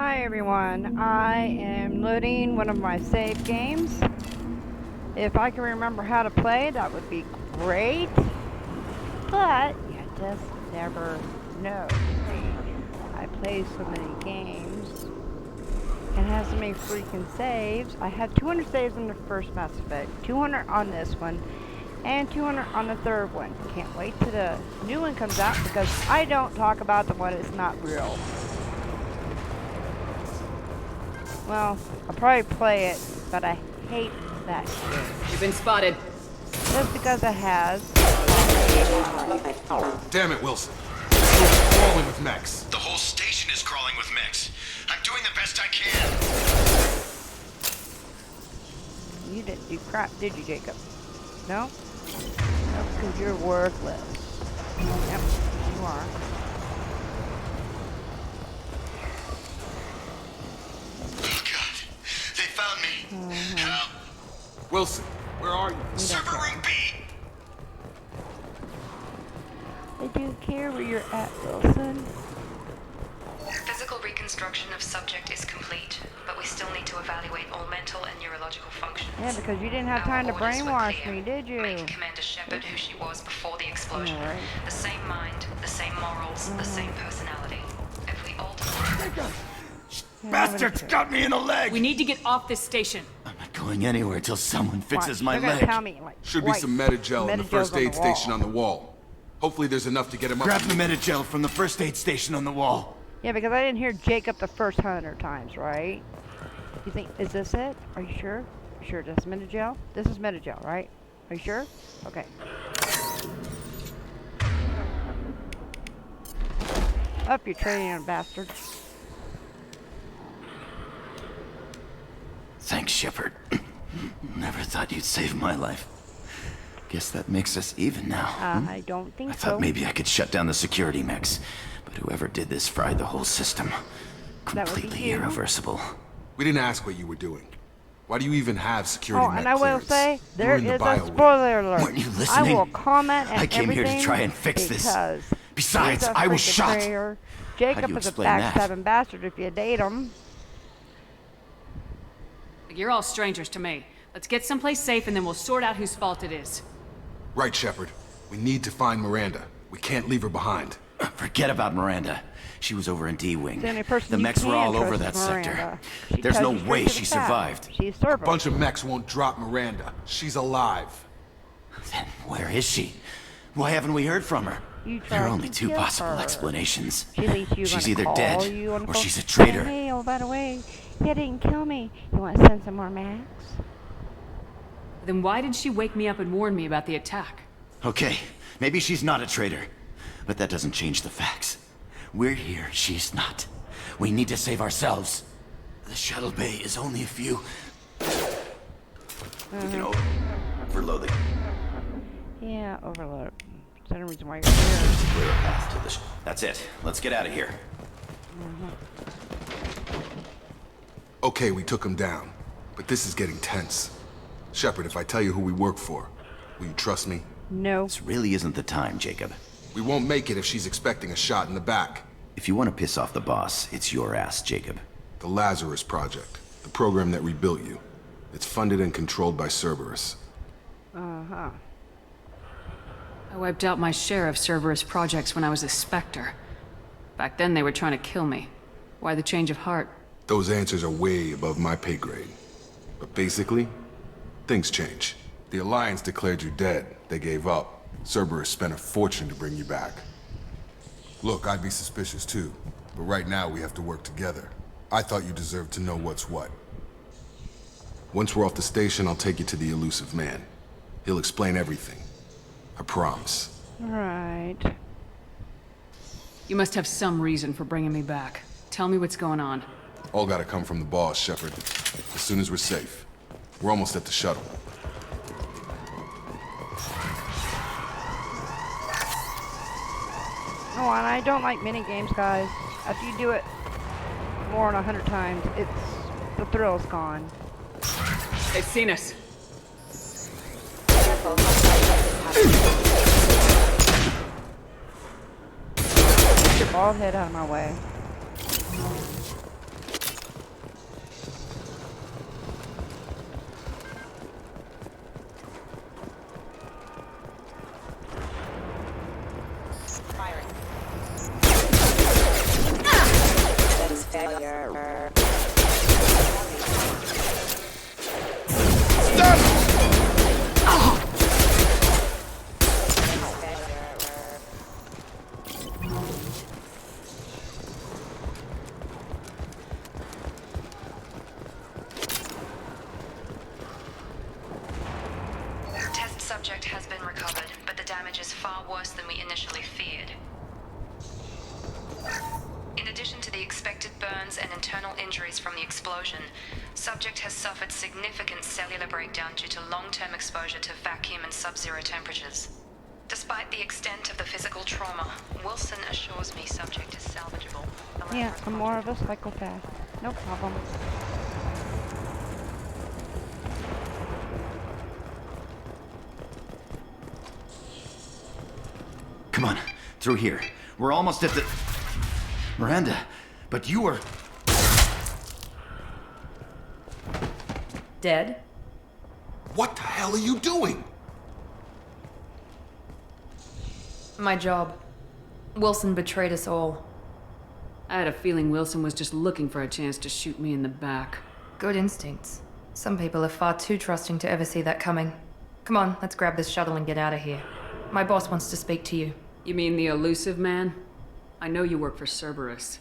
Hi everyone, I am loading one of my save games. If I can remember how to play, that would be great. But you just never know. I play so many games and have so many freaking saves. I had 200 saves on the first Mass Effect, 200 on this one, and 200 on the third one. Can't wait till the new one comes out because I don't talk about the one that's not real. Well, I'll probably play it, but I hate that game. You've been spotted. Just because it has. Damn it, Wilson. We're crawling with mechs. The whole station is crawling with mechs. I'm doing the best I can. You didn't do crap, did you, Jacob? No? No, because you're worthless. Yep, you are. Oh, God. They found me. Help. Wilson, where are you? Server room B. I do care where you're at, Wilson. Physical reconstruction of subject is complete, but we still need to evaluate all mental and neurological functions. Yeah, because you didn't have time to Our orders were brainwash clear. me, did you? Make Commander Shepard who she was before the explosion. All right. The same mind, the same morals, the same personality. If we alter... Bastards got me in the leg. We need to get off this station. I'm not going anywhere till someone fixes Watch, my they're leg. gonna tell me, like, Should be twice. some Metagel in the first Metagel's on aid the wall. station on the wall. Hopefully there's enough to get him up. Grab the Metagel from the first aid station on the wall. Yeah, because I didn't hear Jacob the first 100 times, right? You think, is this it? Are you sure? You sure this is Metagel? This is Metagel, right? Are you sure? Okay. Up, you traitor bastard. Thanks, Shepard. Never thought you'd save my life. Guess that makes us even now. I don't think I so. thought maybe I could shut down the security mechs, but whoever did this fried the whole system. That would be Completely you. irreversible. We didn't ask what you were doing. Why do you even have security Oh, mech and I will clearance? say, You there were is in the a bio wing. spoiler alert. Weren't you I listening? will comment and I came here to everything try and fix this. because Besides, he's a I was freaking shot. traitor. How do Jacob you is a explain that? backstabbing bastard if you date him. You're all strangers to me. Let's get someplace safe and then we'll sort out whose fault it is. Right, Shepard. We need to find Miranda. We can't leave her behind. Forget about Miranda. She was over in D-Wing. The only person The you mechs were can all over trust that is sector. Miranda. She There's tells no you straight way to the she fact. survived. She's Cerberus. Bunch of mechs won't drop Miranda. She's alive. Then where is she? Why haven't we heard from her? You There are tried only to two kill possible her. explanations. She thinks you're She's gonna either call dead you on the or phone. she's a traitor. Hey, oh, by the way, you didn't kill me. You want to send some more Max? Then why did she wake me up and warn me about the attack? Okay, maybe she's not a traitor, but that doesn't change the facts. We're here, she's not. We need to save ourselves. The shuttle bay is only a few... We can overload the... Yeah, overload. Is that a reason why you're here? Clear a path to the... That's it. Let's get out of here. Okay, we took him down. But this is getting tense. Shepard, if I tell you who we work for, will you trust me? No. This really isn't the time, Jacob. We won't make it if she's expecting a shot in the back. If you want to piss off the boss, it's your ass, Jacob. The Lazarus Project. The program that rebuilt you. It's funded and controlled by Cerberus. Uh-huh. I wiped out my share of Cerberus projects when I was a Spectre. Back then they were trying to kill me. Why the change of heart? Those answers are way above my pay grade. But basically, things change. The Alliance declared you dead. They gave up. Cerberus spent a fortune to bring you back. Look, I'd be suspicious too. But right now we have to work together. I thought you deserved to know what's what. Once we're off the station, I'll take you to the elusive man. He'll explain everything. I promise. Right. You must have some reason for bringing me back. Tell me what's going on. All gotta come from the boss, Shepard. As soon as we're safe. We're almost at the shuttle. Oh, and I don't like mini games, guys. After you do it more than 100 times, the thrill's gone. They've seen us. Get your bald head out of my way. far worse than we initially feared. In addition to the expected burns and internal injuries from the explosion, subject has suffered significant cellular breakdown due to long-term exposure to vacuum and sub-zero temperatures. Despite the extent of the physical trauma, Wilson assures me subject is salvageable. Yeah, I'm more of a psychopath. No problem. Come on, through here. We're almost at the... Miranda, but you were... Dead? What the hell are you doing? My job. Wilson betrayed us all. I had a feeling Wilson was just looking for a chance to shoot me in the back. Good instincts. Some people are far too trusting to ever see that coming. Come on, let's grab this shuttle and get out of here. My boss wants to speak to you. You mean the elusive man? I know you work for Cerberus.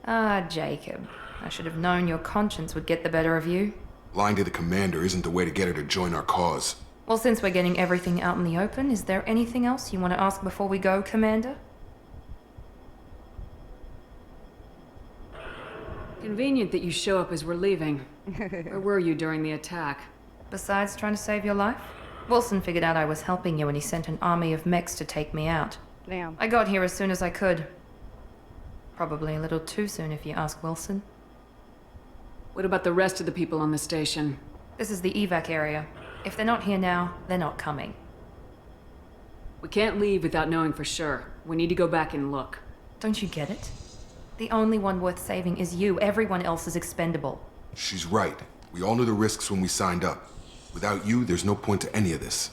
Ah, Jacob. I should have known your conscience would get the better of you. Lying to the commander isn't the way to get her to join our cause. Well, since we're getting everything out in the open, is there anything else you want to ask before we go, Commander? Convenient that you show up as we're leaving. Where were you during the attack? Besides trying to save your life? Wilson figured out I was helping you and he sent an army of mechs to take me out. Damn. I got here as soon as I could. Probably a little too soon if you ask Wilson. What about the rest of the people on the station? This is the evac area. If they're not here now, they're not coming. We can't leave without knowing for sure. We need to go back and look. Don't you get it? The only one worth saving is you. Everyone else is expendable. She's right. We all knew the risks when we signed up. Without you, there's no point to any of this.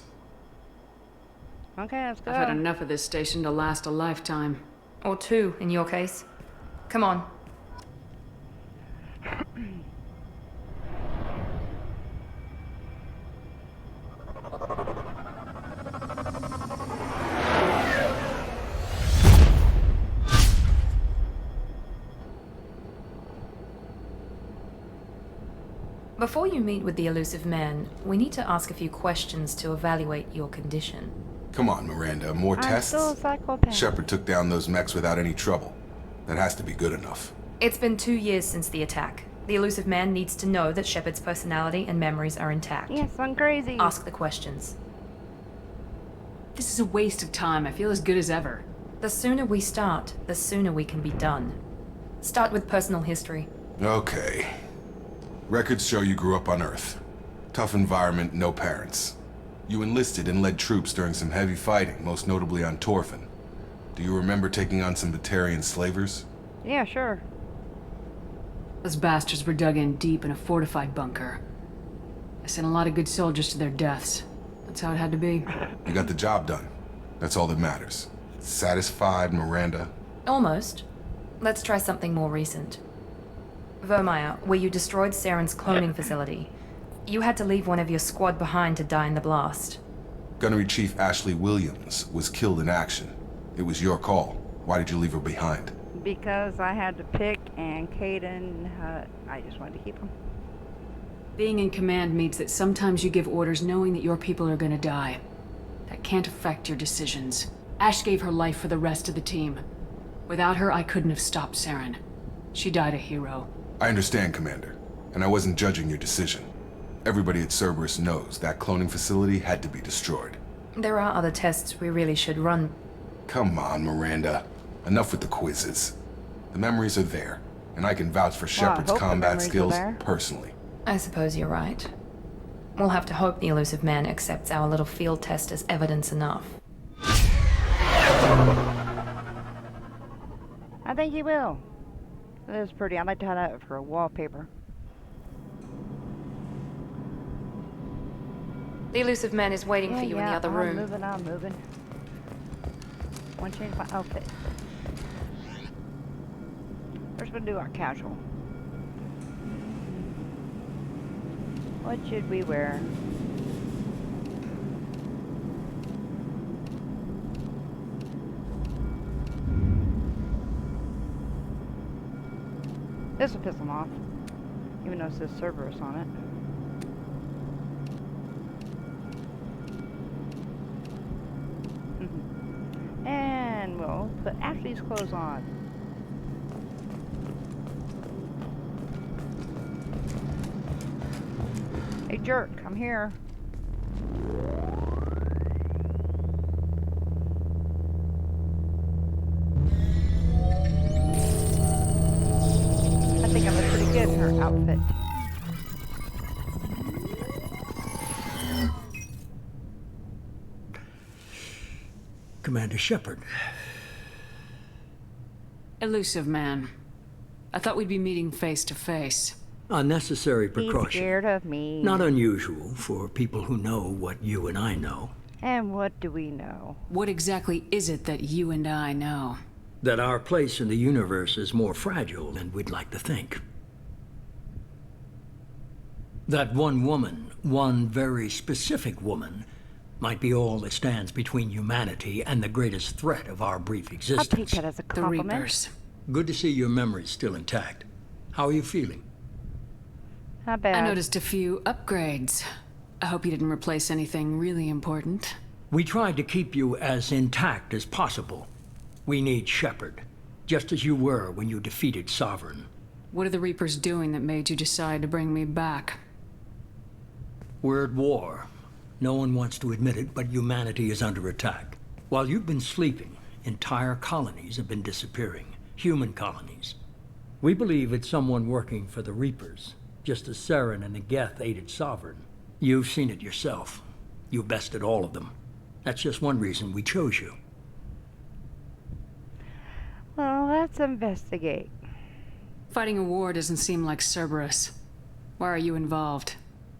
Okay, let's go. I've had enough of this station to last a lifetime. Or two, in your case. Come on. Before you meet with the elusive man, we need to ask a few questions to evaluate your condition. Come on, Miranda, more I'm tests? still a psychopath. Shepard took down those mechs without any trouble. That has to be good enough. It's been 2 years since the attack. The elusive man needs to know that Shepard's personality and memories are intact. Yes, I'm crazy. Ask the questions. This is a waste of time. I feel as good as ever. The sooner we start, the sooner we can be done. Start with personal history. Okay. Records show you grew up on Earth. Tough environment, no parents. You enlisted and led troops during some heavy fighting, most notably on Torfin. Do you remember taking on some Batarian slavers? Yeah, sure. Those bastards were dug in deep in a fortified bunker. I sent a lot of good soldiers to their deaths. That's how it had to be. You got the job done. That's all that matters. Satisfied, Miranda? Almost. Let's try something more recent. Vermeer, where you destroyed Saren's cloning facility. You had to leave one of your squad behind to die in the blast. Gunnery Chief Ashley Williams was killed in action. It was your call. Why did you leave her behind? Because I had to pick, and Caden, I just wanted to keep him. Being in command means that sometimes you give orders knowing that your people are gonna die. That can't affect your decisions. Ash gave her life for the rest of the team. Without her, I couldn't have stopped Saren. She died a hero. I understand, Commander, and I wasn't judging your decision. Everybody at Cerberus knows that cloning facility had to be destroyed. There are other tests we really should run. Come on, Miranda. Enough with the quizzes. The memories are there, and I can vouch for Shepard's hope the combat memories are skills there. personally. I suppose you're right. We'll have to hope the elusive man accepts our little field test as evidence enough. I think he will. It is pretty. I'd like to have that for a wallpaper. The elusive man is waiting for you in the other room. I'm moving. Want to change my outfit. First we'll do our casual. What should we wear? This will piss them off, even though it says Cerberus on it. we'll put Ashley's clothes on. Hey jerk, I'm here. I think I look pretty good in her outfit. Commander Shepard. Elusive man. I thought we'd be meeting face to face. Unnecessary He's precaution. scared of me. Not unusual for people who know what you and I know. And what do we know? What exactly is it that you and I know? That our place in the universe is more fragile than we'd like to think. That one woman, one very specific woman, might be all that stands between humanity and the greatest threat of our brief I'll take existence. that as a The compliment. Reapers. Good to see your memory's still intact. How are you feeling? Not bad. I noticed a few upgrades. I hope you didn't replace anything really important. We tried to keep you as intact as possible. We need Shepard, just as you were when you defeated Sovereign. What are the Reapers doing that made you decide to bring me back? We're at war. No one wants to admit it, but humanity is under attack. While you've been sleeping, entire colonies have been disappearing. Human colonies. We believe it's someone working for the Reapers, just as Saren and the Geth aided Sovereign. You've seen it yourself. You bested all of them. That's just one reason we chose you. Well, let's investigate. Fighting a war doesn't seem like Cerberus. Why are you involved?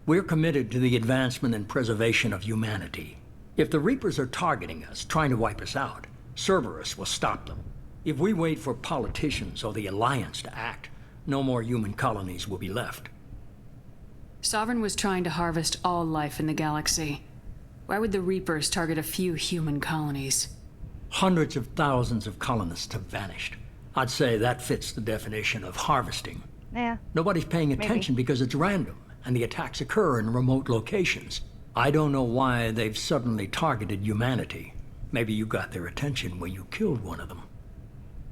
We're committed to the advancement and preservation of humanity. If the Reapers are targeting us, trying to wipe us out, Cerberus will stop them. If we wait for politicians or the Alliance to act, no more human colonies will be left. Sovereign was trying to harvest all life in the galaxy. Why would the Reapers target a few human colonies? Hundreds of thousands of colonists have vanished. I'd say that fits the definition of harvesting. Yeah. Nobody's paying attention because it's random, and the attacks occur in remote locations. I don't know why they've suddenly targeted humanity. Maybe you got their attention when you killed one of them.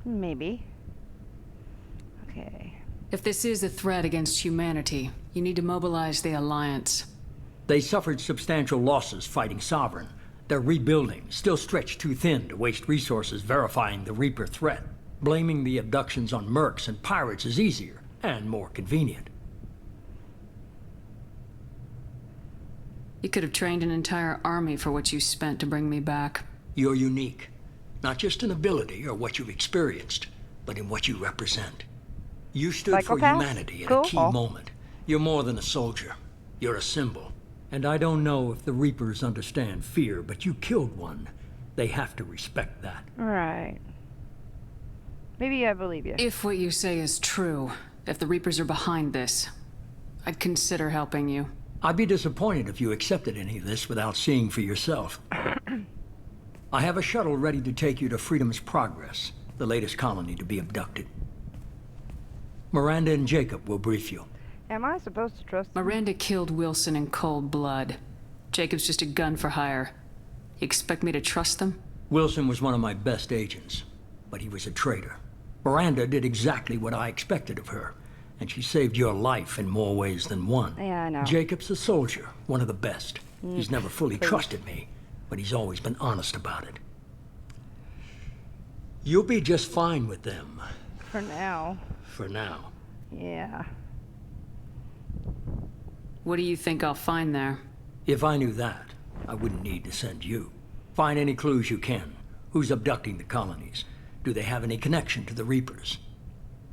Maybe. Okay. If this is a threat against humanity, you need to mobilize the Alliance. They suffered substantial losses fighting Sovereign. They're rebuilding, still stretched too thin to waste resources verifying the Reaper threat. Blaming the abductions on mercs and pirates is easier, and more convenient. You could have trained an entire army for what you spent to bring me back. You're unique. Not just in ability or what you've experienced, but in what you represent. You stood for Psychopath? humanity at Cool. a key moment. You're more than a soldier. You're a symbol. And I don't know if the Reapers understand fear, but you killed one. They have to respect that. Right. Maybe I believe you. If what you say is true, if the Reapers are behind this, I'd consider helping you. I'd be disappointed if you accepted any of this without seeing for yourself. I have a shuttle ready to take you to Freedom's Progress, the latest colony to be abducted. Miranda and Jacob will brief you. Am I supposed to trust them? Miranda killed Wilson in cold blood. Jacob's just a gun for hire. You expect me to trust them? Wilson was one of my best agents, but he was a traitor. Miranda did exactly what I expected of her, and she saved your life in more ways than one. Yeah, I know. Jacob's a soldier, one of the best. He's never fully please. trusted me, but he's always been honest about it. You'll be just fine with them, For now. for now. Yeah. What do you think I'll find there? If I knew that, I wouldn't need to send you. Find any clues you can. Who's abducting the colonies? Do they have any connection to the Reapers?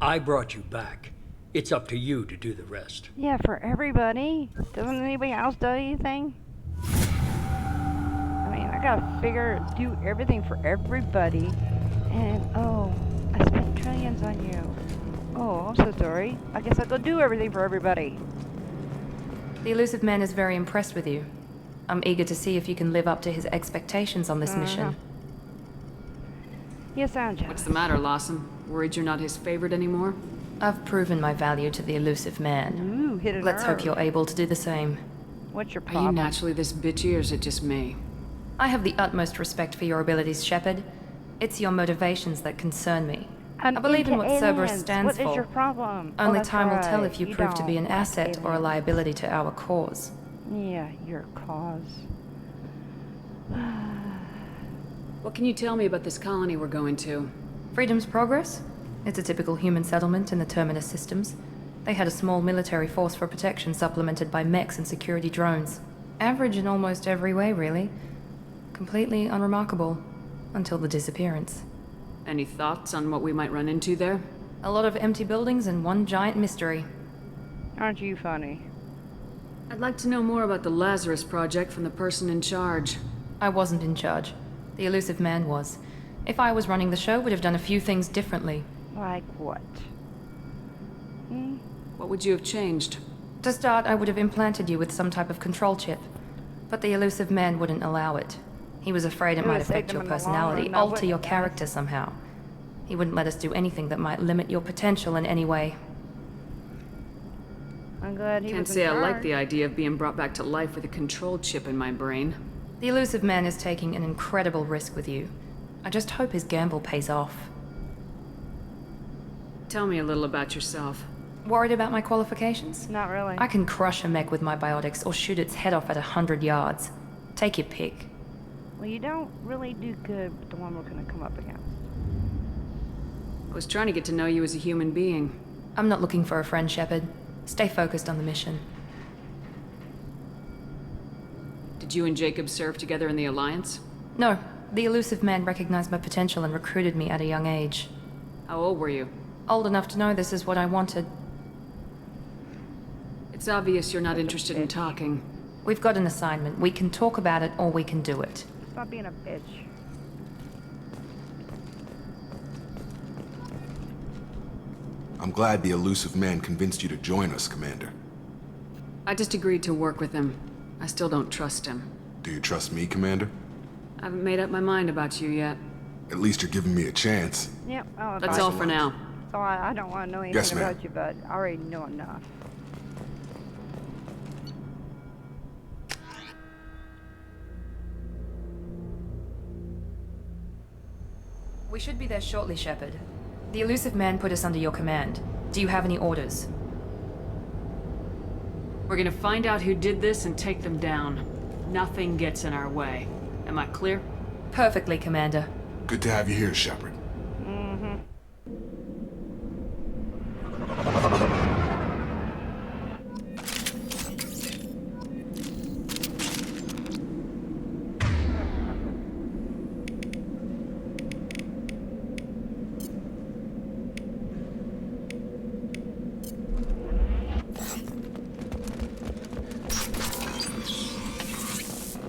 I brought you back. It's up to you to do the rest. Yeah, for everybody. Doesn't anybody else do anything? I mean, I gotta do everything for everybody. And, oh, I spent trillions on you. Oh, I'm so sorry. I guess I'll go do everything for everybody. The elusive man is very impressed with you. I'm eager to see if you can live up to his expectations on this mission. You sound jealous. What's the matter, Lawson? Worried you're not his favorite anymore? I've proven my value to the elusive man. Ooh, hit a Let's nerve. hope you're able to do the same. What's your Are you problem? naturally this bitchy, or is it just me? I have the utmost respect for your abilities, Shepard. It's your motivations that concern me. I'm I believe in into what Cerberus aliens. stands What for. is your problem? Only that's time will tell right. if you prove to be an don't like asset or a aliens. liability to our cause. Yeah, your cause. What can you tell me about this colony we're going to? Freedom's Progress? It's a typical human settlement in the Terminus systems. They had a small military force for protection supplemented by mechs and security drones. Average in almost every way, really. Completely unremarkable. Until the disappearance. Any thoughts on what we might run into there? A lot of empty buildings and one giant mystery. Aren't you funny? I'd like to know more about the Lazarus Project from the person in charge. I wasn't in charge. The Elusive Man was. If I was running the show, would have done a few things differently. Like what? What would you have changed? To start, I would have implanted you with some type of control chip. But the Elusive Man wouldn't allow it. He was afraid it It would might have affect saved your him in the long personality, run, though, alter wouldn't your it? character somehow. He wouldn't let us do anything that might limit your potential in any way. I'm glad he Can't was in say I charge. like the idea of being brought back to life with a control chip in my brain. The Elusive Man is taking an incredible risk with you. I just hope his gamble pays off. Tell me a little about yourself. Worried about my qualifications? Not really. I can crush a mech with my biotics or shoot its head off at 100 yards. Take your pick. Well, you don't really do good with the one we're gonna come up against. I was trying to get to know you as a human being. I'm not looking for a friend, Shepard. Stay focused on the mission. Did you and Jacob serve together in the Alliance? No, the Elusive Man recognized my potential and recruited me at a young age. How old were you? Old enough to know this is what I wanted. It's obvious you're not interested in talking. We've got an assignment. We can talk about it or we can do it. Stop being a bitch. I'm glad the Elusive Man convinced you to join us, Commander. I just agreed to work with him. I still don't trust him. Do you trust me, Commander? I haven't made up my mind about you yet. At least you're giving me a chance. Yep. Oh, That's all for now. So I don't want to know anything Yes, ma'am. about you, but I already know enough. We should be there shortly, Shepard. The Elusive Man put us under your command. Do you have any orders? We're gonna find out who did this and take them down. Nothing gets in our way. Am I clear? Perfectly, Commander. Good to have you here, Shepard.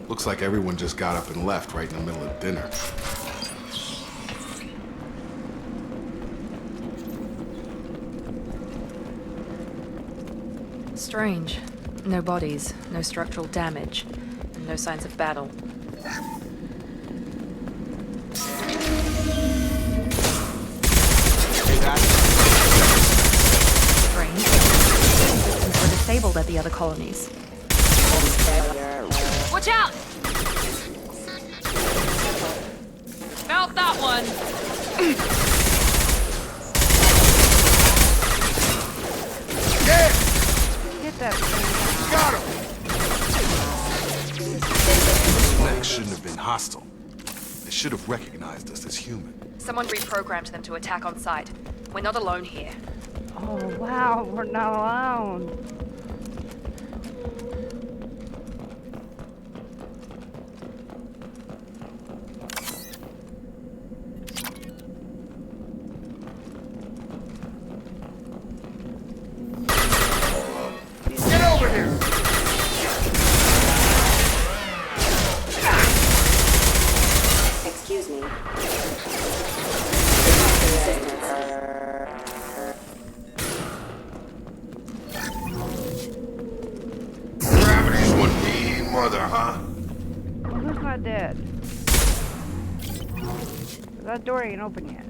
Looks like everyone just got up and left right in the middle of dinner. Strange. No bodies, no structural damage, and no signs of battle. Strange. Systems were disabled at the other colonies. Watch out! Felt that one! Get that thing. Got him! Next shouldn't have been hostile. They should have recognized us as human. Someone reprogrammed them to attack on sight. We're not alone here. Oh, wow. We're not alone. Get over here! Excuse me. Gravity's one mean mother, huh? Well, who's not dead? That door ain't open yet.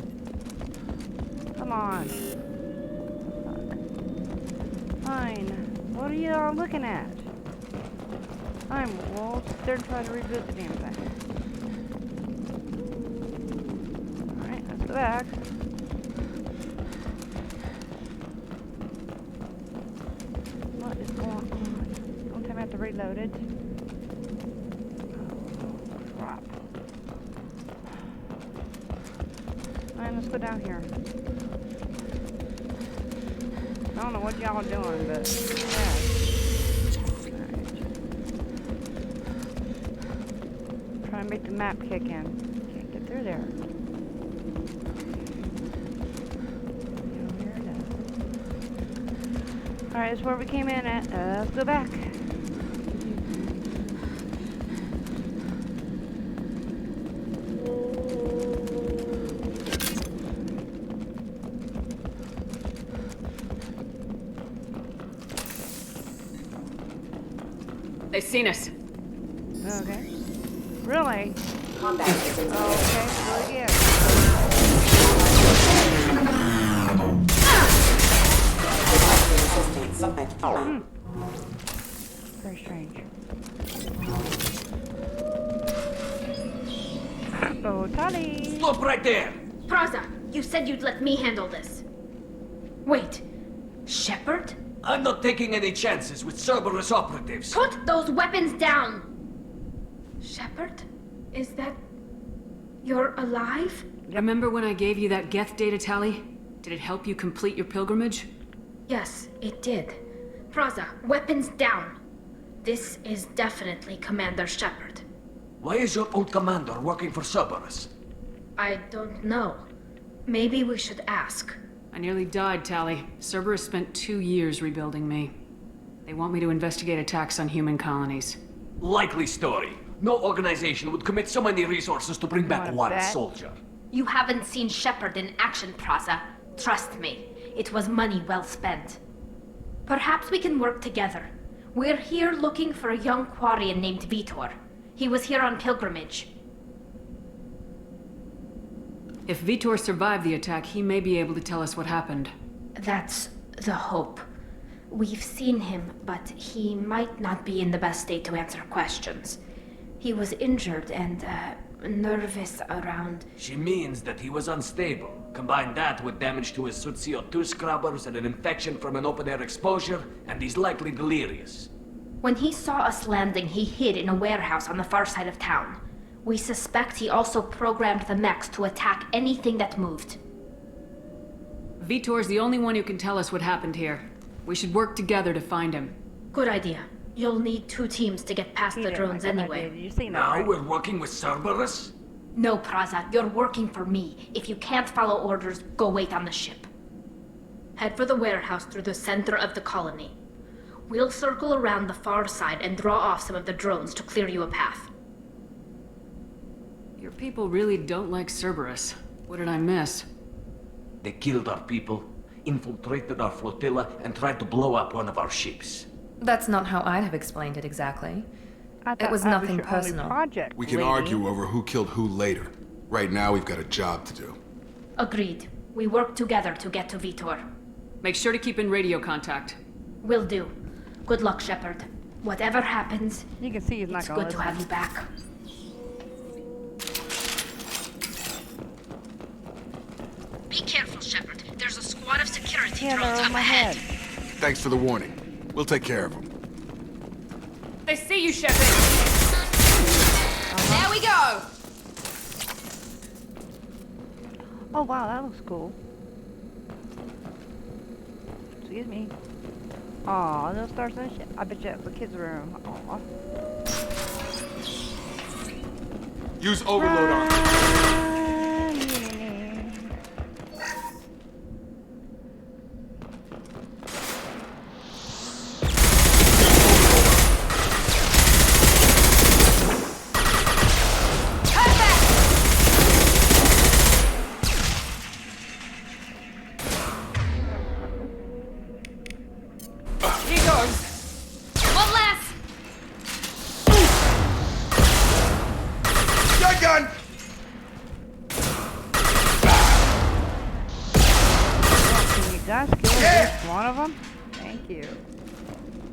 Come on. Fine. What are you all looking at? We'll sit there and try to reboot the damn thing. back. What is going on? Don't tell me I have to reload it. Oh, crap. Alright, let's go down here. I don't know what y'all are doing, but yeah. Alright. Trying to make the map kick in. Can't get through there. Alright, that's where we came in at. Let's go back. They've seen us. Okay. Really? Okay, really good. Very strange. Oh, Tali! Stop right there! Praza, you said you'd let me handle this. Wait, Shepard? I'm not taking any chances with Cerberus operatives. Put those weapons down! Shepard? Is that... You're alive? Remember when I gave you that Geth data tally? Did it help you complete your pilgrimage? Yes, it did. Praza, weapons down. This is definitely Commander Shepard. Why is your old commander working for Cerberus? I don't know. Maybe we should ask. I nearly died, Tally. Cerberus spent 2 years rebuilding me. They want me to investigate attacks on human colonies. Likely story. No organization would commit so many resources to bring back Wanna one bet? soldier. You haven't seen Shepard in action, Praza. Trust me, it was money well spent. Perhaps we can work together. We're here looking for a young Quarian named Vitor. He was here on pilgrimage. If Vitor survived the attack, he may be able to tell us what happened. That's the hope. We've seen him, but he might not be in the best state to answer questions. He was injured and, nervous around... She means that he was unstable. Combine that with damage to his Suit CO2 scrubbers and an infection from an open-air exposure, and he's likely delirious. When he saw us landing, he hid in a warehouse on the far side of town. We suspect he also programmed the mechs to attack anything that moved. Vitor's the only one who can tell us what happened here. We should work together to find him. Good idea. You'll need 2 teams to get past the drones anyway. You seen that, Now right? we're working with Cerberus? No, Praza, you're working for me. If you can't follow orders, go wait on the ship. Head for the warehouse through the center of the colony. We'll circle around the far side and draw off some of the drones to clear you a path. Your people really don't like Cerberus. What did I miss? They killed our people, infiltrated our flotilla, and tried to blow up one of our ships. That's not how I'd have explained it exactly. I It thought was that nothing your only personal. project, We can lady. argue over who killed who later. Right now, we've got a job to do. Agreed. We work together to get to Vitor. Make sure to keep in radio contact. Will do. Good luck, Shepard. Whatever happens, You can see he's not it's gonna good to listen. have you back. Be careful, Shepard. There's a squad of security Yeah, drones they're up on my ahead. head. Thanks for the warning. We'll take care of them. They see you, Shepard! There we go! Oh wow, that looks cool. Excuse me. Aw, little stars and shit. I bet you that's the kids' room. Aw. Use overload on. One less! Shotgun! Can you guys kill at least one of them? Thank you.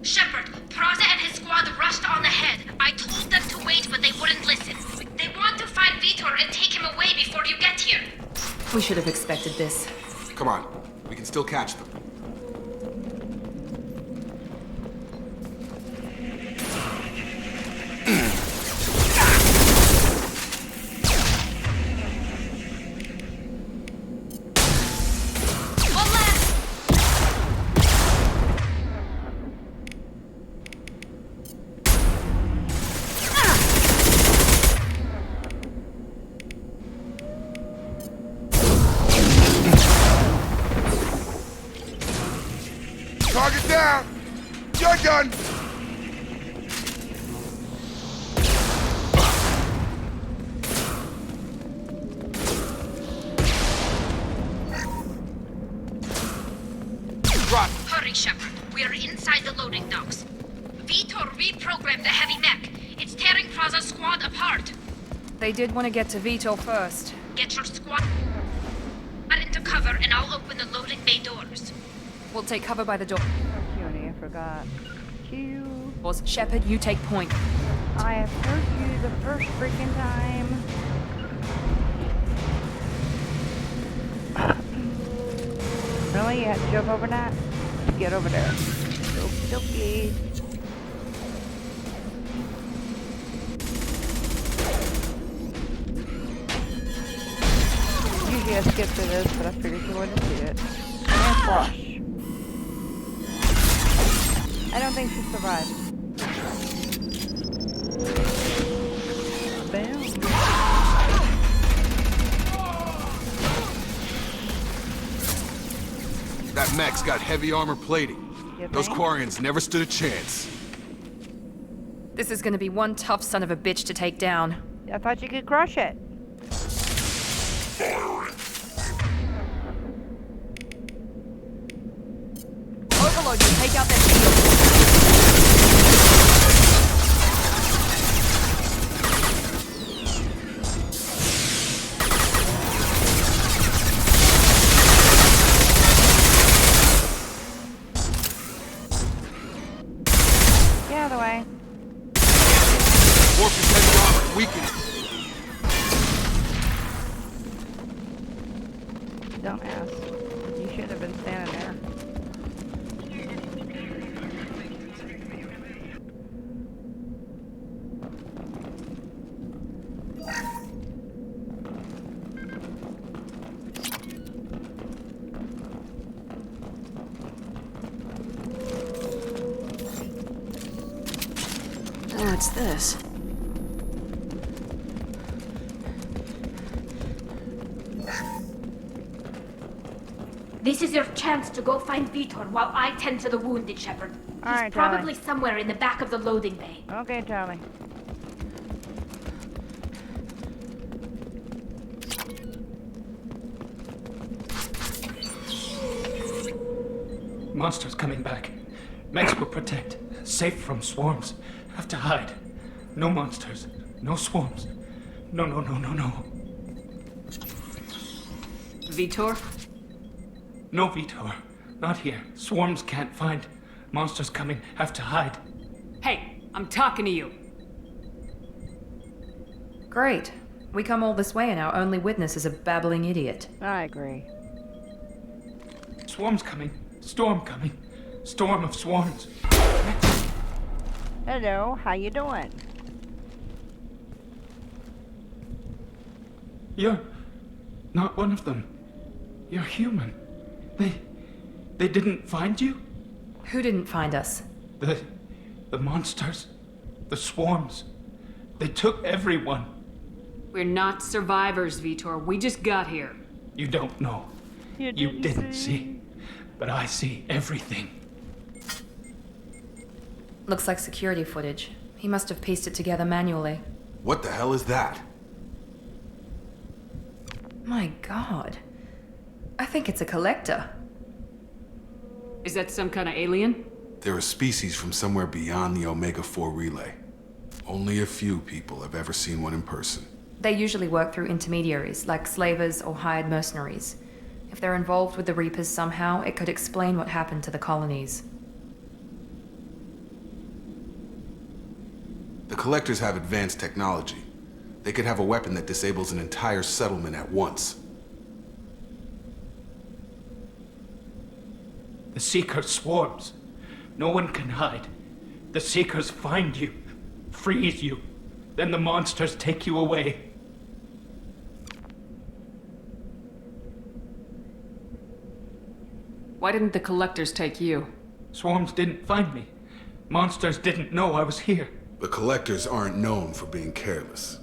Shepard, Praza and his squad rushed on ahead. I told them to wait, but they wouldn't listen. They want to find Vitor and take him away before you get here. We should have expected this. Come on, we can still catch them. Target down! You're done! Drop! Hurry, Shepard. We are inside the loading docks. Vitor reprogrammed the heavy mech. It's tearing Praza's squad apart. They did want to get to Vitor first. Get your squad into cover and I'll open the loading bay doors. We'll take cover by the door. Cutie, I forgot. Q. Shepard, you take point. I have heard you the first freaking time. Really? You had to jump over that? To get over there. Okie dokie. Usually I skip to this, but I figured you wouldn't see it. And flush. I don't think she survived. Boom. That mech's got heavy armor plating. You Those think? Quarians never stood a chance. This is gonna be one tough son of a bitch to take down. I thought you could crush it. Overload you, take out their shield. Get out of the way. Warp is heavy armor, weaken it. Don't ask. You should have been standing there. Oh, what's this? This is your chance to go find Vitor while I tend to the wounded, Shepard. He's Alright, probably somewhere in the back of the loading bay. Okay, Charlie. Monsters coming back. Mechs will protect. Safe from swarms. Have to hide. No monsters. No swarms. No, no, no, no, no. Vitor? No, Vitor. Not here. Swarms can't find. Monsters coming. Have to hide. Hey, I'm talking to you. Great. We come all this way and our only witness is a babbling idiot. I agree. Swarms coming. Storm coming. Storm of swarms. Hello, how you doing? You're not one of them. You're human. They didn't find you? Who didn't find us? The monsters. The swarms. They took everyone. We're not survivors, Vitor. We just got here. You don't know. You didn't see. But I see everything. Looks like security footage. He must have pieced it together manually. What the hell is that? My god. I think it's a collector. Is that some kind of alien? They're a species from somewhere beyond the Omega-4 relay. Only a few people have ever seen one in person. They usually work through intermediaries, like slavers or hired mercenaries. If they're involved with the Reapers somehow, it could explain what happened to the colonies. The Collectors have advanced technology. They could have a weapon that disables an entire settlement at once. The Seeker swarms. No one can hide. The Seekers find you, freeze you, then the monsters take you away. Why didn't the Collectors take you? Swarms didn't find me. Monsters didn't know I was here. The Collectors aren't known for being careless.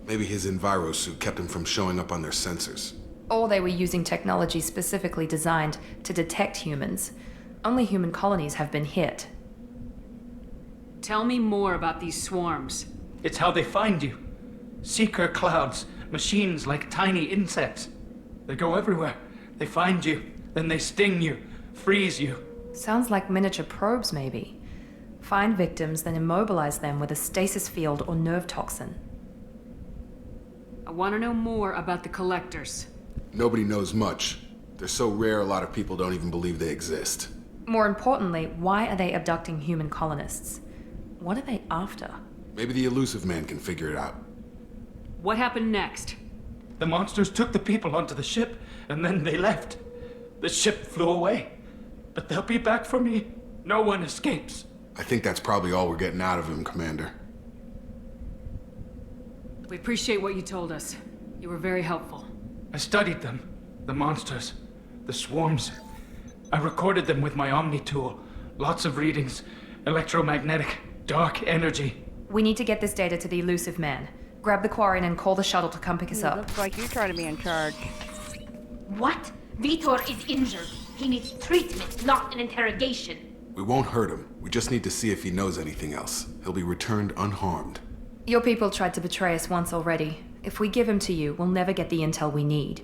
Maybe his Enviro suit kept him from showing up on their sensors. Or they were using technology specifically designed to detect humans. Only human colonies have been hit. Tell me more about these swarms. It's how they find you. Seeker clouds, machines like tiny insects. They go everywhere. They find you, then they sting you, freeze you. Sounds like miniature probes, maybe. Find victims, then immobilize them with a stasis field or nerve toxin. I want to know more about the Collectors. Nobody knows much. They're so rare a lot of people don't even believe they exist. More importantly, why are they abducting human colonists? What are they after? Maybe the Elusive Man can figure it out. What happened next? The monsters took the people onto the ship, and then they left. The ship flew away. But they'll be back for me. No one escapes. I think that's probably all we're getting out of him, Commander. We appreciate what you told us. You were very helpful. I studied them. The monsters. The swarms. I recorded them with my Omni tool. Lots of readings. Electromagnetic. Dark energy. We need to get this data to the Elusive Man. Grab the Quarian and call the shuttle to come pick us up. Looks like you're trying to be in charge. What? Vitor is injured. He needs treatment, not an interrogation. We won't hurt him. We just need to see if he knows anything else. He'll be returned unharmed. Your people tried to betray us once already. If we give him to you, we'll never get the intel we need.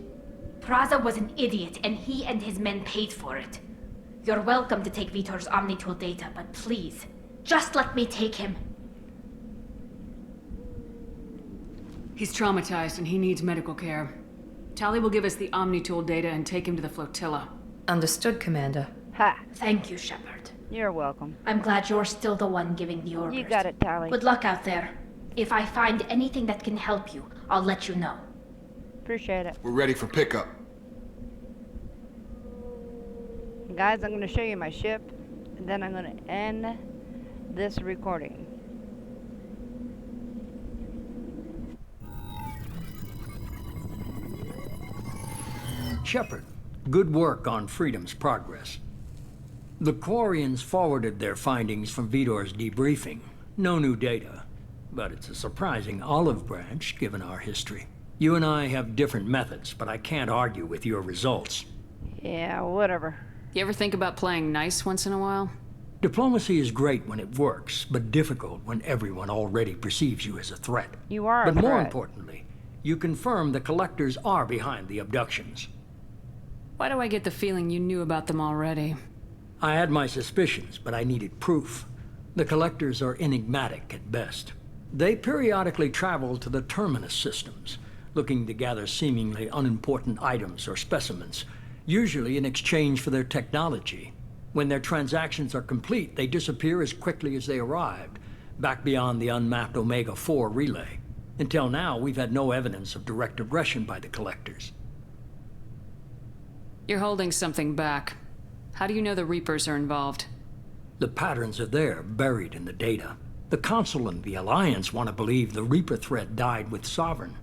Praza was an idiot, and he and his men paid for it. You're welcome to take Vitor's Omnitool data, but please, just let me take him. He's traumatized and he needs medical care. Tali will give us the Omnitool data and take him to the flotilla. Understood, Commander. Ha! Thank you, Shepard. You're welcome. I'm glad you're still the one giving the orders. You got it, Tali. Good luck out there. If I find anything that can help you, I'll let you know. Appreciate it. We're ready for pickup. Guys, I'm going to show you my ship, and then I'm going to end this recording. Shepard, good work on Freedom's progress. The Quarians forwarded their findings from Vitor's debriefing. No new data, but it's a surprising olive branch given our history. You and I have different methods, but I can't argue with your results. Yeah, whatever. You ever think about playing nice once in a while? Diplomacy is great when it works, but difficult when everyone already perceives you as a threat. You are a But more threat. importantly, you confirm the Collectors are behind the abductions. Why do I get the feeling you knew about them already? I had my suspicions, but I needed proof. The Collectors are enigmatic at best. They periodically travel to the Terminus systems, looking to gather seemingly unimportant items or specimens, usually in exchange for their technology. When their transactions are complete, they disappear as quickly as they arrived, back beyond the unmapped Omega-4 relay. Until now, we've had no evidence of direct aggression by the Collectors. You're holding something back. How do you know the Reapers are involved? The patterns are there, buried in the data. The Council and the Alliance want to believe the Reaper threat died with Sovereign.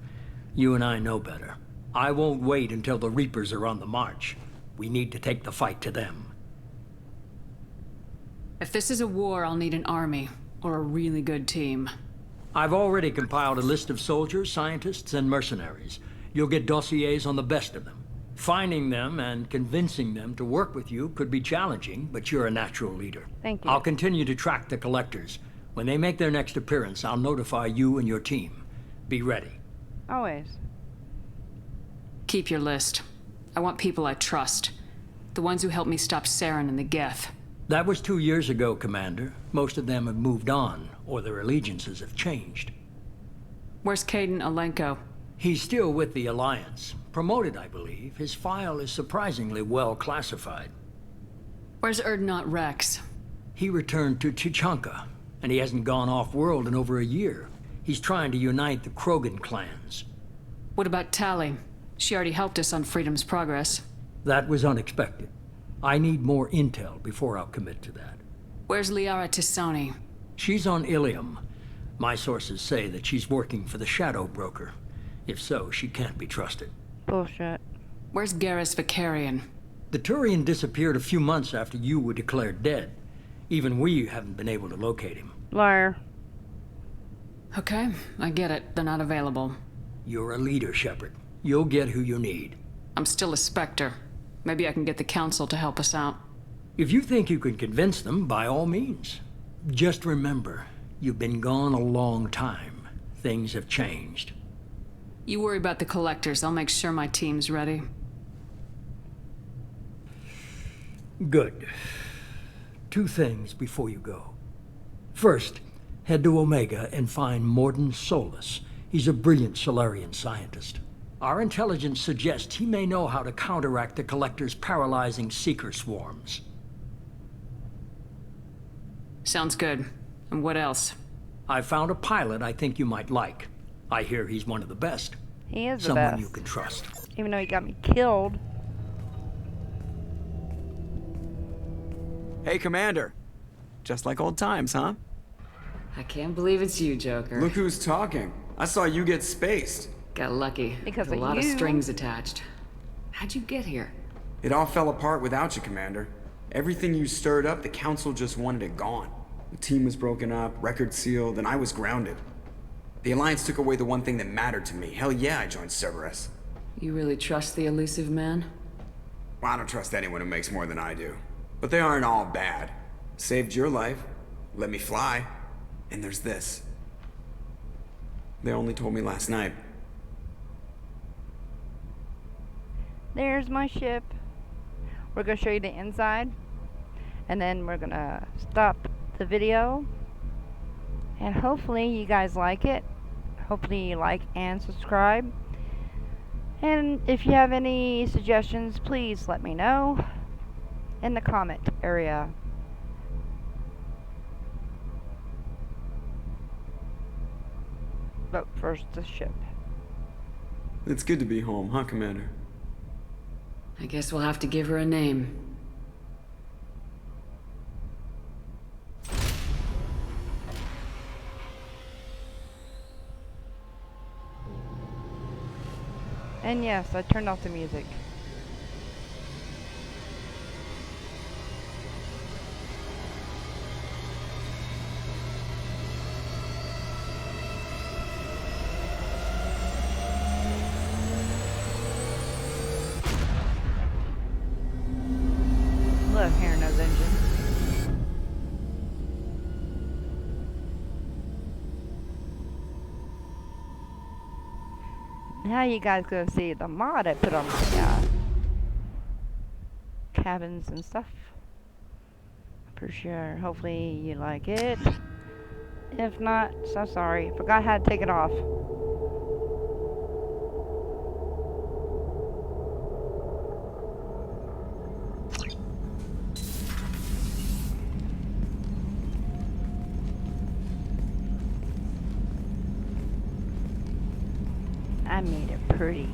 You and I know better. I won't wait until the Reapers are on the march. We need to take the fight to them. If this is a war, I'll need an army, or a really good team. I've already compiled a list of soldiers, scientists, and mercenaries. You'll get dossiers on the best of them. Finding them and convincing them to work with you could be challenging, but you're a natural leader. Thank you. I'll continue to track the Collectors. When they make their next appearance, I'll notify you and your team. Be ready. Always. Keep your list. I want people I trust. The ones who helped me stop Saren and the Geth. That was 2 years ago, Commander. Most of them have moved on, or their allegiances have changed. Where's Kaidan Alenko? He's still with the Alliance. Promoted, I believe. His file is surprisingly well classified. Where's Urdnot Rex? He returned to Chichanka. And he hasn't gone off-world in over a year. He's trying to unite the Krogan clans. What about Tali? She already helped us on Freedom's Progress. That was unexpected. I need more intel before I'll commit to that. Where's Liara T'Soni? She's on Ilium. My sources say that she's working for the Shadow Broker. If so, she can't be trusted. Bullshit. Where's Garrus Vakarian? The Turian disappeared a few months after you were declared dead. Even we haven't been able to locate him. Liar. Okay, I get it. They're not available. You're a leader, Shepard. You'll get who you need. I'm still a Spectre. Maybe I can get the Council to help us out. If you think you can convince them, by all means. Just remember, you've been gone a long time. Things have changed. You worry about the Collectors. I'll make sure my team's ready. Good. 2 things before you go. First, head to Omega and find Mordin Solus. He's a brilliant Solarian scientist. Our intelligence suggests he may know how to counteract the Collector's paralyzing Seeker swarms. Sounds good. And what else? I found a pilot I think you might like. I hear he's one of the best. He is the Someone best. you can trust. Even though he got me killed. Hey, Commander. Just like old times, huh? I can't believe it's you, Joker. Look who's talking. I saw you get spaced. Got lucky. Because With of a lot of you. strings attached. How'd you get here? It all fell apart without you, Commander. Everything you stirred up, the Council just wanted it gone. The team was broken up, record sealed, and I was grounded. The Alliance took away the one thing that mattered to me. Hell yeah, I joined Cerberus. You really trust the elusive man? Well, I don't trust anyone who makes more than I do. But they aren't all bad. Saved your life, let me fly, and there's this. They only told me last night. There's my ship. We're gonna show you the inside. And then we're gonna stop the video. And hopefully you guys like it. Hopefully you like and subscribe. And if you have any suggestions, please let me know in the comment area. But first, the ship. It's good to be home, huh, Commander? I guess we'll have to give her a name. And yes, I turned off the music. Love hearing those engines. Now you guys gonna see the mod I put on my cabins and stuff. For sure. Hopefully you like it. If not, so sorry. Forgot how to take it off. I made it pretty.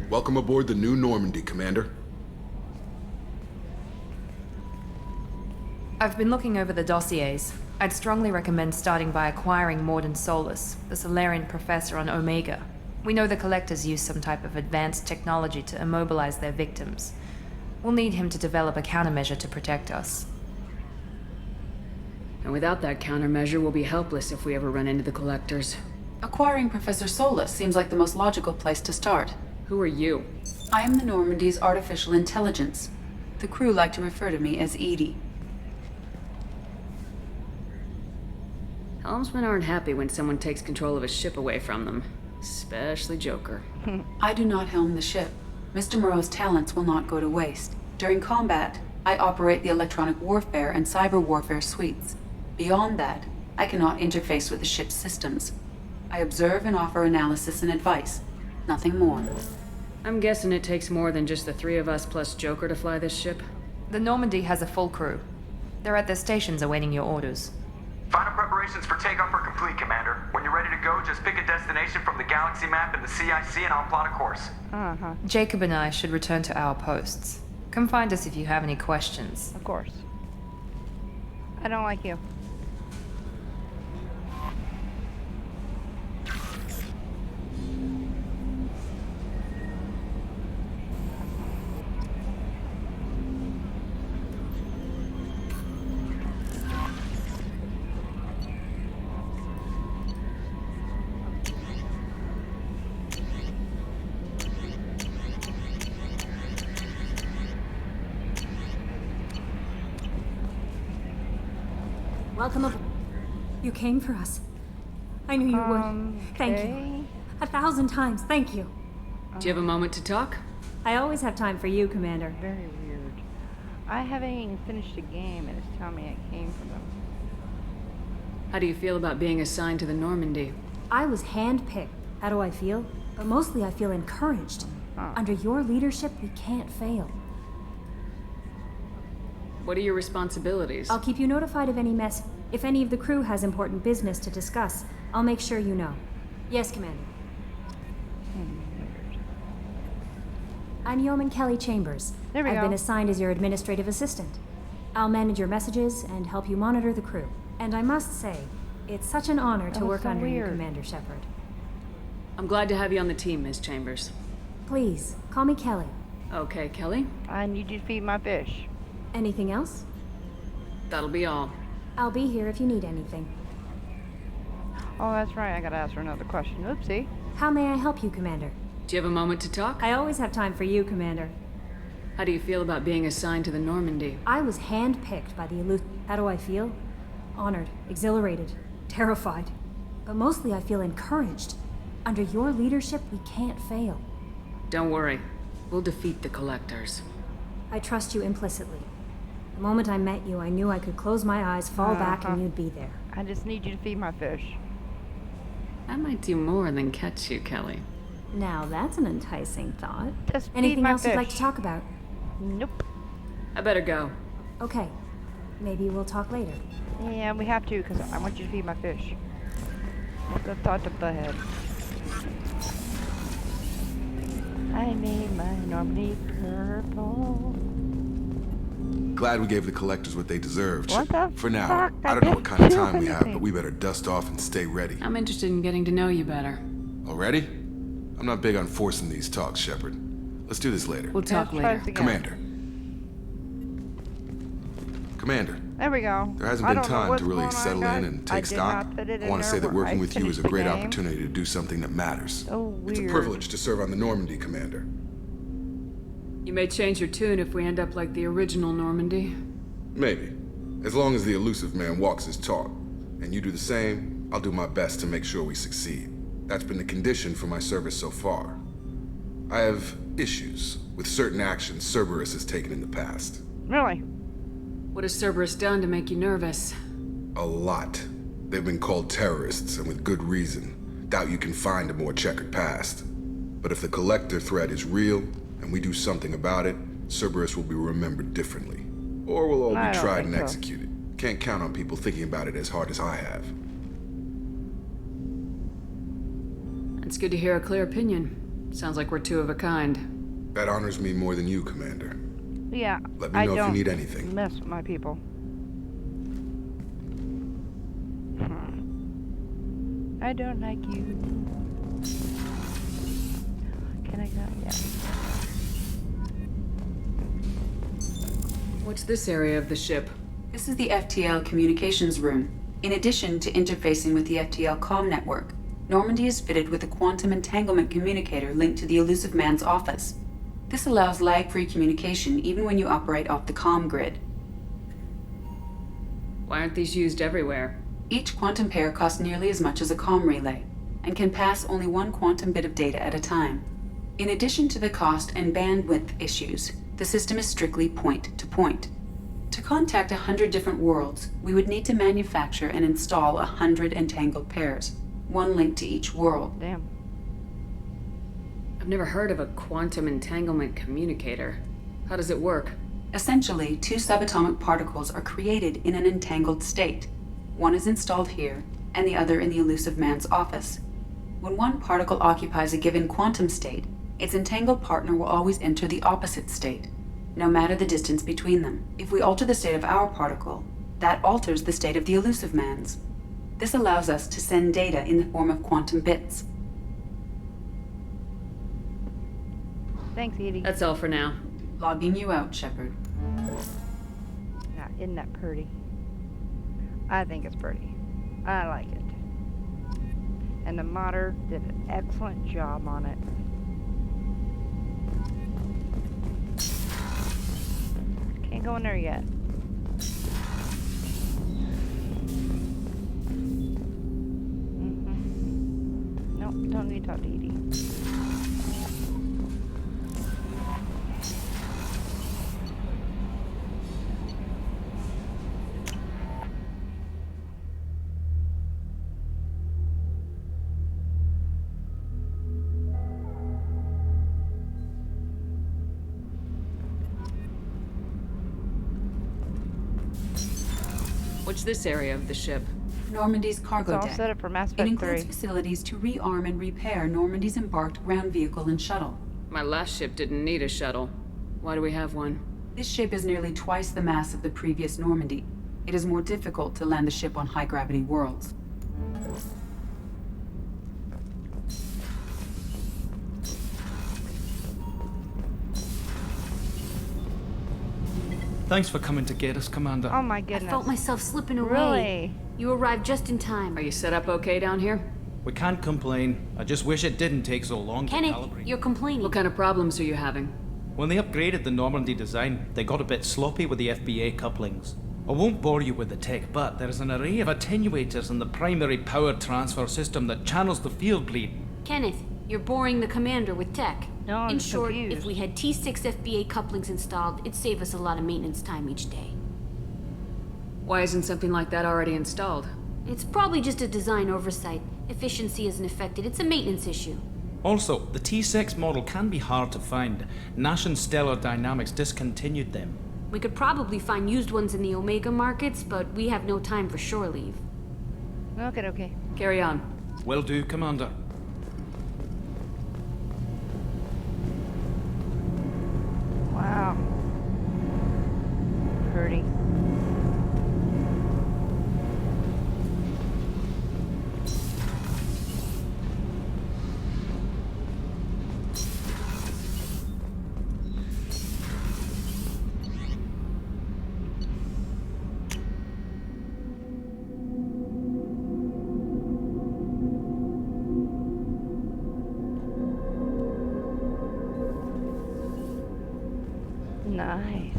Welcome aboard the New Normandy, Commander. I've been looking over the dossiers. I'd strongly recommend starting by acquiring Mordin Solus, the Solarian professor on Omega. We know the Collectors use some type of advanced technology to immobilize their victims. We'll need him to develop a countermeasure to protect us. And without that countermeasure, we'll be helpless if we ever run into the Collectors. Acquiring Professor Solus seems like the most logical place to start. Who are you? I am the Normandy's artificial intelligence. The crew like to refer to me as Edie. Helmsmen aren't happy when someone takes control of a ship away from them. Especially Joker. I do not helm the ship. Mr. Moreau's talents will not go to waste. During combat, I operate the electronic warfare and cyber warfare suites. Beyond that, I cannot interface with the ship's systems. I observe and offer analysis and advice. Nothing more. I'm guessing it takes more than just the three of us plus Joker to fly this ship. The Normandy has a full crew. They're at their stations awaiting your orders. Final preparations for takeoff are complete, Commander. When you're ready to go, just pick a destination from the galaxy map in the CIC and I'll plot a course. Jacob and I should return to our posts. Come find us if you have any questions. Of course. I don't like you. Welcome aboard. You came for us. I knew you would. Thank you. 1,000 times, thank you. Do you have a moment to talk? I always have time for you, Commander. Very weird. I haven't even finished a game and it's telling me it came from them. How do you feel about being assigned to the Normandy? I was handpicked. How do I feel? But mostly I feel encouraged. Under your leadership, we can't fail. What are your responsibilities? I'll keep you notified of any mess. If any of the crew has important business to discuss, I'll make sure you know. Yes, Commander. I'm Yeoman Kelly Chambers. There we I've go. been assigned as your administrative assistant. I'll manage your messages and help you monitor the crew. And I must say, it's such an honor to was work so under you, weird. Commander Shepard. I'm glad to have you on the team, Ms. Chambers. Please, call me Kelly. Okay, Kelly. I need you to feed my fish. Anything else? That'll be all. I'll be here if you need anything. Oh, that's right. I gotta ask her another question. Oopsie. How may I help you, Commander? Do you have a moment to talk? I always have time for you, Commander. How do you feel about being assigned to the Normandy? I was handpicked by the How do I feel? Honored, exhilarated, terrified. But mostly I feel encouraged. Under your leadership, we can't fail. Don't worry. We'll defeat the Collectors. I trust you implicitly. The moment I met you, I knew I could close my eyes, fall back, and you'd be there. I just need you to feed my fish. I might do more than catch you, Kelly. Now that's an enticing thought. Just feed Anything my else you'd like to fish. talk about? Nope. I better go. Okay. Maybe we'll talk later. Yeah, we have to, because I want you to feed my fish. What's the thought of the head? I made my Normandy purple. Glad we gave the collectors what they deserved. What the For now, fuck? I don't know what kind of didn't time do we have, anything. but we better dust off and stay ready. I'm interested in getting to know you better. Already? I'm not big on forcing these talks, Shepard. Let's do this later. We'll talk Let's try later. this again. Commander. Commander, There we go. there hasn't I been don't know time what's to really going on, settle guys. in and I take did stock. not put it I in want to there say that where working I with you is a finished great the game. opportunity to do something that matters. So It's a weird. privilege to serve on the Normandy, Commander. You may change your tune if we end up like the original Normandy. Maybe. As long as the elusive man walks his talk, and you do the same, I'll do my best to make sure we succeed. That's been the condition for my service so far. I have issues with certain actions Cerberus has taken in the past. Really? What has Cerberus done to make you nervous? A lot. They've been called terrorists, and with good reason. Doubt you can find a more checkered past. But if the Collector threat is real, and we do something about it, Cerberus will be remembered differently. Or we'll all I be don't tried think and so. executed. Can't count on people thinking about it as hard as I have. It's good to hear a clear opinion. Sounds like we're two of a kind. That honors me more than you, Commander. Yeah. Let me I know if you don't need anything. mess with my people. I don't like you. Can I go? Yeah. What's this area of the ship? This is the FTL communications room. In addition to interfacing with the FTL comm network, Normandy is fitted with a quantum entanglement communicator linked to the elusive man's office. This allows lag-free communication even when you operate off the comm grid. Why aren't these used everywhere? Each quantum pair costs nearly as much as a comm relay, and can pass only one quantum bit of data at a time. In addition to the cost and bandwidth issues, the system is strictly point-to-point. contact 100 different worlds, we would need to manufacture and install 100 entangled pairs, one link to each world. Damn. I've never heard of a quantum entanglement communicator. How does it work? Essentially, 2 subatomic particles are created in an entangled state. One is installed here, and the other in the Elusive Man's office. When one particle occupies a given quantum state, its entangled partner will always enter the opposite state, no matter the distance between them. If we alter the state of our particle, that alters the state of the Elusive Man's. This allows us to send data in the form of quantum bits. Thanks, Edie. That's all for now. Logging you out, Shepard. Yeah, isn't that pretty? I think it's pretty. I like it. And the modder did an excellent job on it. Can't go in there yet. Nope, don't need to talk to Edie. What's this area of the ship? Normandy's cargo It's all deck. set up for Mass It Effect includes 3. facilities to rearm and repair Normandy's embarked ground vehicle and shuttle. My last ship didn't need a shuttle. Why do we have one? This ship is nearly twice the mass of the previous Normandy. It is more difficult to land the ship on high-gravity worlds. Thanks for coming to get us, Commander. Oh my I goodness. felt myself slipping away. Really? You arrived just in time. Are you set up okay down here? We can't complain. I just wish it didn't take so long to Kenneth, calibrate. you're complaining. What kind of problems are you having? When they upgraded the Normandy design, they got a bit sloppy with the FBA couplings. I won't bore you with the tech, but there is an array of attenuators in the primary power transfer system that channels the field bleed. Kenneth, you're boring the commander with tech. No, I'm In short, confused. if we had T6 FBA couplings installed, it'd save us a lot of maintenance time each day. Why isn't something like that already installed? It's probably just a design oversight. Efficiency isn't affected. It's a maintenance issue. Also, the T6 model can be hard to find. Nash and Stellar Dynamics discontinued them. We could probably find used ones in the Omega markets, but we have no time for shore leave. Okay. Carry on. Will do, Commander. Wow. Pretty. Nice.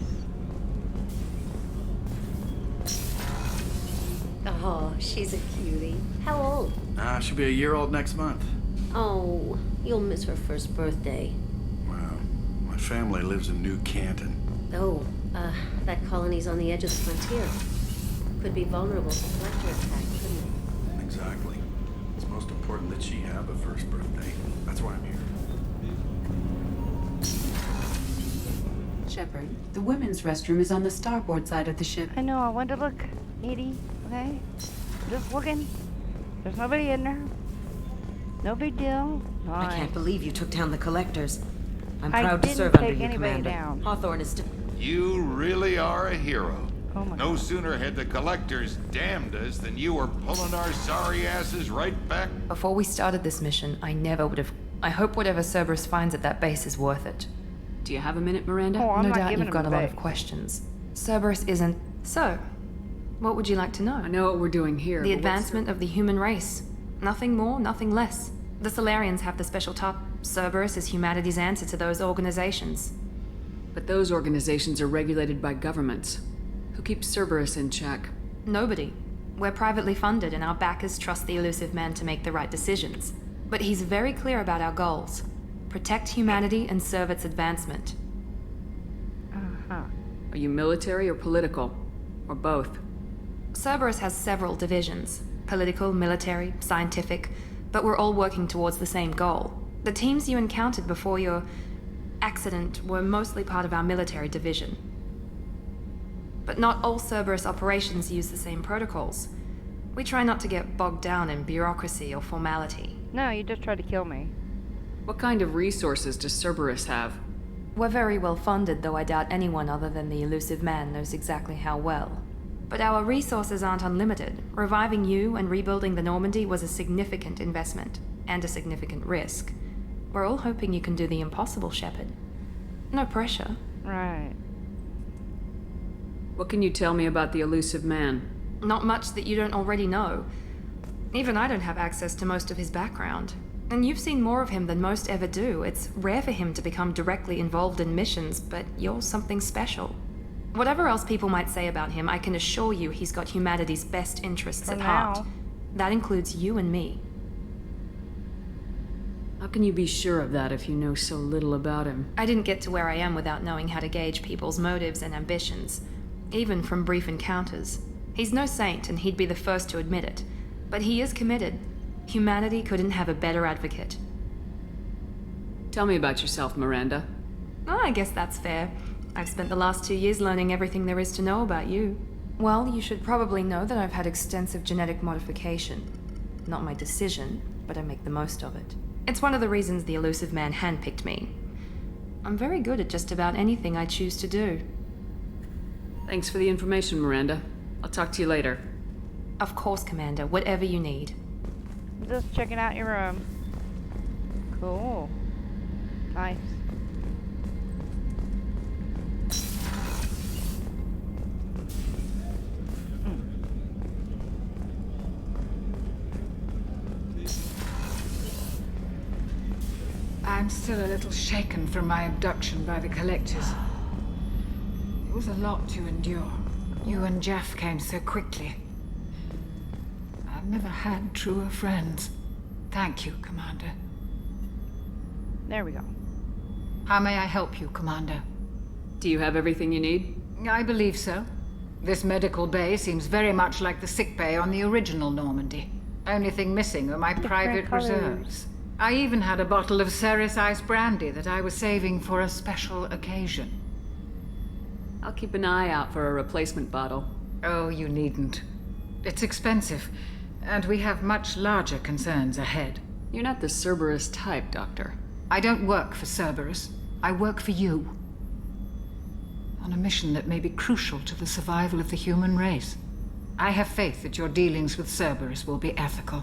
Oh, she's a cutie. How old? She'll be a year old next month. Oh, you'll miss her first birthday. Wow. My family lives in New Canton. Oh, that colony's on the edge of the frontier. Could be vulnerable to collector attack, couldn't it? Exactly. It's most important that she have a first birthday. That's why I'm here. Shepard, the women's restroom is on the starboard side of the ship. I know, I went to look, Edie, okay? Just looking. There's nobody in there. No big deal. I can't believe you took down the collectors. I'm I proud to didn't serve take under you, anybody Commander. down. Hawthorne is still... You really are a hero. Oh my No sooner had the collectors damned us than you were pulling our sorry asses right back. Before we started this mission, I never would have... I hope whatever Cerberus finds at that base is worth it. Do you have a minute, Miranda? Oh, I'm No not doubt giving you've got a him lot back. of questions. Cerberus isn't... So, what would you like to know? I know what we're doing here. The but what's advancement of the human race. Nothing more, nothing less. The Solarians have the special top. Cerberus is humanity's answer to those organizations. But those organizations are regulated by governments. Who keeps Cerberus in check? Nobody. We're privately funded and our backers trust the Elusive Man to make the right decisions. But he's very clear about our goals. Protect humanity and serve its advancement. Uh-huh. Are you military or political? Or both? Cerberus has several divisions. Political, military, scientific. But we're all working towards the same goal. The teams you encountered before your accident were mostly part of our military division. But not all Cerberus operations use the same protocols. We try not to get bogged down in bureaucracy or formality. No, you just tried to kill me. What kind of resources does Cerberus have? We're very well funded, though I doubt anyone other than the elusive man knows exactly how well. But our resources aren't unlimited. Reviving you and rebuilding the Normandy was a significant investment, and a significant risk. We're all hoping you can do the impossible, Shepard. No pressure. Right. What can you tell me about the elusive man? Not much that you don't already know. Even I don't have access to most of his background. And you've seen more of him than most ever do. It's rare for him to become directly involved in missions, but you're something special. Whatever else people might say about him, I can assure you he's got humanity's best interests at heart. That includes you and me. How can you be sure of that if you know so little about him? I didn't get to where I am without knowing how to gauge people's motives and ambitions, even from brief encounters. He's no saint, and he'd be the first to admit it. But he is committed. Humanity couldn't have a better advocate. Tell me about yourself, Miranda. Oh, I guess that's fair. I've spent the last 2 years learning everything there is to know about you. Well, you should probably know that I've had extensive genetic modification. Not my decision, but I make the most of it. It's one of the reasons the elusive man handpicked me. I'm very good at just about anything I choose to do. Thanks for the information, Miranda. I'll talk to you later. Of course, Commander. Whatever you need. Just checking out your room. Cool. Nice. I'm still a little shaken from my abduction by the Collectors. It was a lot to endure. You and Jeff came so quickly. I've never had truer friends. Thank you, Commander. There we go. How may I help you, Commander? Do you have everything you need? I believe so. This medical bay seems very much like the sick bay on the original Normandy. Only thing missing are my private reserves. I even had a bottle of Ceres Ice brandy that I was saving for a special occasion. I'll keep an eye out for a replacement bottle. Oh, you needn't. It's expensive, and we have much larger concerns ahead. You're not the Cerberus type, Doctor. I don't work for Cerberus. I work for you. On a mission that may be crucial to the survival of the human race. I have faith that your dealings with Cerberus will be ethical.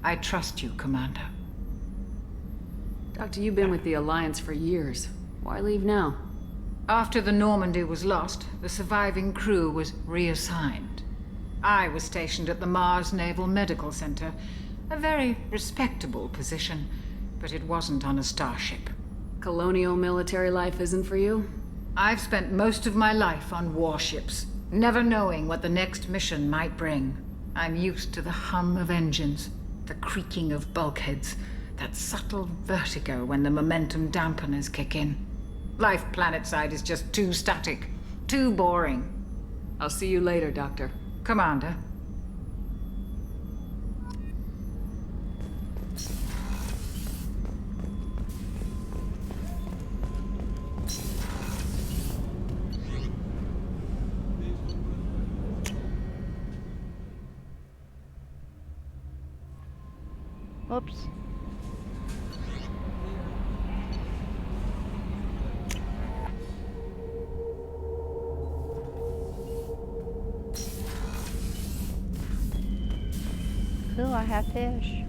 I trust you, Commander. Doctor, you've been with the Alliance for years. Why leave now? After the Normandy was lost, the surviving crew was reassigned. I was stationed at the Mars Naval Medical Center, a very respectable position, but it wasn't on a starship. Colonial military life isn't for you? I've spent most of my life on warships, never knowing what the next mission might bring. I'm used to the hum of engines, the creaking of bulkheads, that subtle vertigo when the momentum dampeners kick in. Life planetside is just too static, too boring. I'll see you later, Doctor. Commander. Oops. Ooh, I have fish.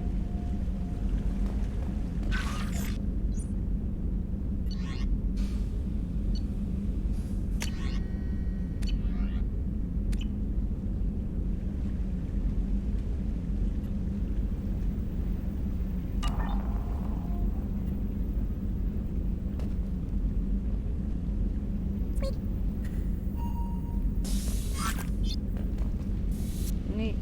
Neat.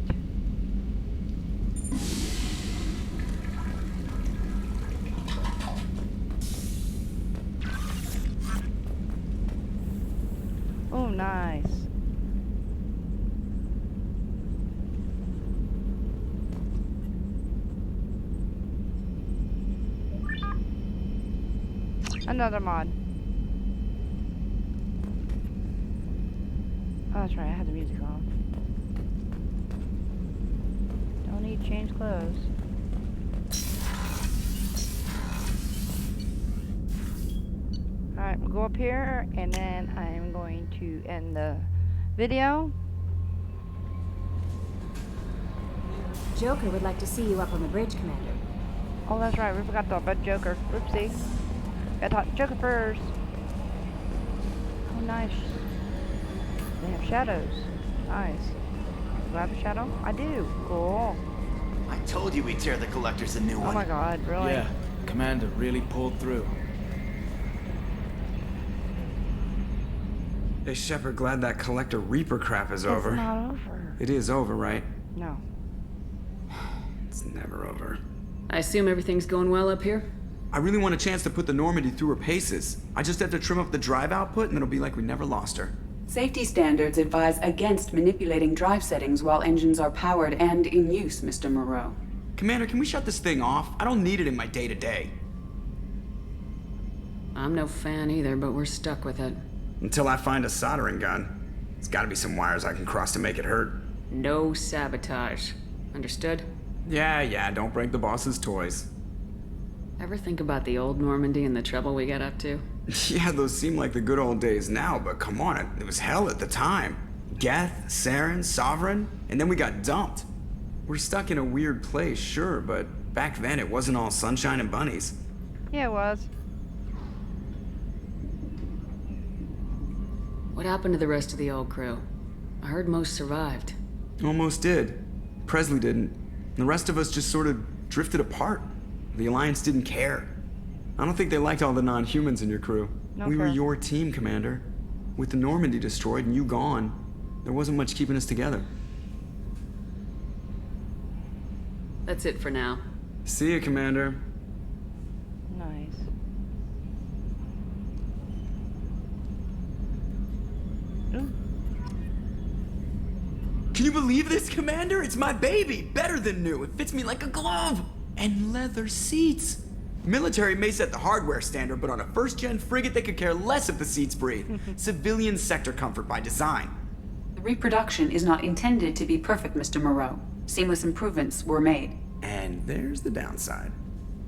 Oh, nice. Another mod. Oh, that's right, I had the music on. Don't need to change clothes. Alright, we'll go up here, and then I'm going to end the video. Joker would like to see you up on the bridge, Commander. Oh, that's right, we forgot to talk about Joker. Oopsie. Gotta talk to Joker first. Oh, nice. They have shadows. Nice. Do I have a shadow? I do. Cool. I told you we'd tear the Collectors a new one. Oh my god, really? Yeah, Commander really pulled through. Hey, Shepard, glad that Collector Reaper crap is over. It's not over. It is over, right? No. It's never over. I assume everything's going well up here? I really want a chance to put the Normandy through her paces. I just have to trim up the drive output and it'll be like we never lost her. Safety standards advise against manipulating drive settings while engines are powered and in use, Mr. Moreau. Commander, can we shut this thing off? I don't need it in my day-to-day. I'm no fan either, but we're stuck with it. Until I find a soldering gun. There's gotta be some wires I can cross to make it hurt. No sabotage. Understood? Yeah, don't break the boss's toys. Ever think about the old Normandy and the trouble we got up to? Yeah, those seem like the good old days now, but come on, it was hell at the time. Geth, Saren, Sovereign, and then we got dumped. We're stuck in a weird place, sure, but back then it wasn't all sunshine and bunnies. Yeah, it was. What happened to the rest of the old crew? I heard most survived. Almost did. Presley didn't. The rest of us just sort of drifted apart. The Alliance didn't care. I don't think they liked all the non-humans in your crew. No we were fair. your team, Commander. With the Normandy destroyed and you gone, there wasn't much keeping us together. That's it for now. See you, Commander. Nice. Ooh. Can you believe this, Commander? It's my baby! Better than new. It fits me like a glove! And leather seats. Military may set the hardware standard, but on a first-gen frigate, they could care less if the seats breathe. Civilian sector comfort by design. The reproduction is not intended to be perfect, Mr. Moreau. Seamless improvements were made. And there's the downside.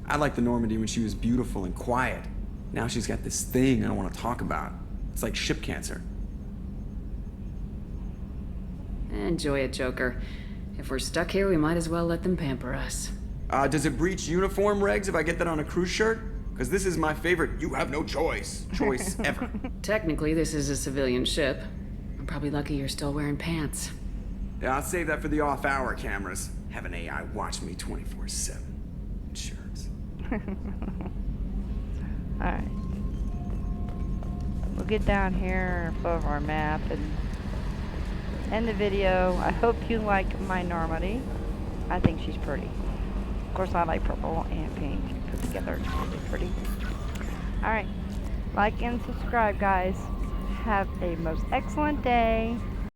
I liked the Normandy when she was beautiful and quiet. Now she's got this thing I don't want to talk about. It's like ship cancer. Enjoy it, Joker. If we're stuck here, we might as well let them pamper us. Does it breach uniform regs if I get that on a cruise shirt? Because this is my favorite you have no choice ever. Technically, this is a civilian ship. I'm probably lucky you're still wearing pants. Yeah, I'll save that for the off-hour cameras. Have an AI watch me 24/7. Shirts. Alright. We'll get down here above our map and end the video. I hope you like my Normandy. I think she's pretty. Of course, I like purple and pink put together. It's really pretty. Alright. Like and subscribe, guys. Have a most excellent day.